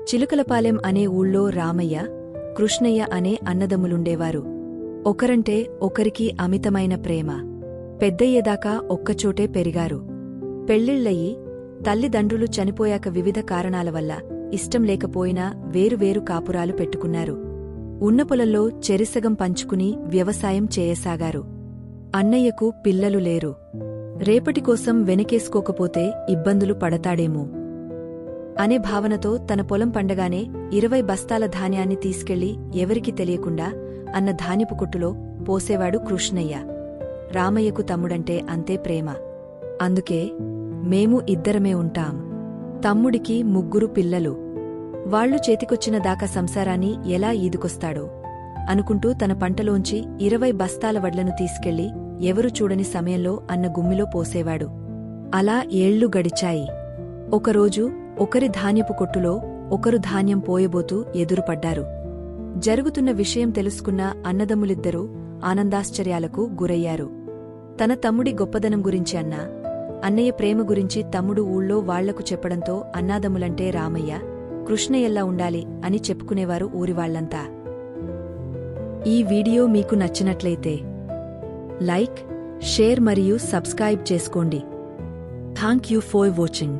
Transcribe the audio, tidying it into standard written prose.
చిలుకలపాలెం అనే ఊళ్ళో రామయ్య, కృష్ణయ్య అనే అన్నదమ్ములుండేవారు. ఒకరంటే ఒకరికి అమితమైన ప్రేమ. పెద్దయ్యేదాకా ఒక్కచోటే పెరిగారు. పెళ్ళిళ్ళయి తల్లిదండ్రులు చనిపోయాక వివిధ కారణాల వల్ల ఇష్టం లేకపోయినా వేరువేరు కాపురాలు పెట్టుకున్నారు. ఉన్న పొలంలో చెరిసగం పంచుకుని వ్యవసాయం చేయసాగారు. అన్నయ్యకు పిల్లలు లేరు. రేపటికోసం వెనకేసుకోకపోతే ఇబ్బందులు పడతాడేమో అనే భావనతో తన పొలం పండగానే 20 బస్తాల ధాన్యాన్ని తీసుకెళ్లి ఎవరికీ తెలియకుండా అన్న ధాన్యపు కొట్టులో పోసేవాడు కృష్ణయ్య. రామయ్యకు తమ్ముడంటే అంతే ప్రేమ. అందుకే మేము ఇద్దరమే ఉంటాం. తమ్ముడికి 3 పిల్లలు. వాళ్లు చేతికొచ్చిన దాకా సంసారాన్ని ఎలా ఈదుకొస్తాడో అనుకుంటూ తన పంటలోంచి 20 బస్తాల వడ్లను తీసుకెళ్లి ఎవరు చూడని సమయంలో అన్న గుమ్మిలో పోసేవాడు. అలా ఏళ్లు గడిచాయి. ఒకరోజు ఒకరి ధాన్యపు కొట్టులో ఒకరు ధాన్యం పోయబోతూ ఎదురుపడ్డారు. జరుగుతున్న విషయం తెలుసుకున్న అన్నదమ్ములిద్దరూ ఆనందాశ్చర్యాలకు గురయ్యారు. తన తమ్ముడి గొప్పదనం గురించి అన్నయ్య ప్రేమ గురించి తమ్ముడు ఊళ్ళో వాళ్లకు చెప్పడంతో అన్నాదమ్ములంటే రామయ్య, కృష్ణయ్యల్లా ఉండాలి అని చెప్పుకునేవారు ఊరివాళ్లంతా. ఈ వీడియో మీకు నచ్చినట్లయితే లైక్, షేర్ మరియు సబ్స్క్రైబ్ చేసుకోండి. Thank you for watching.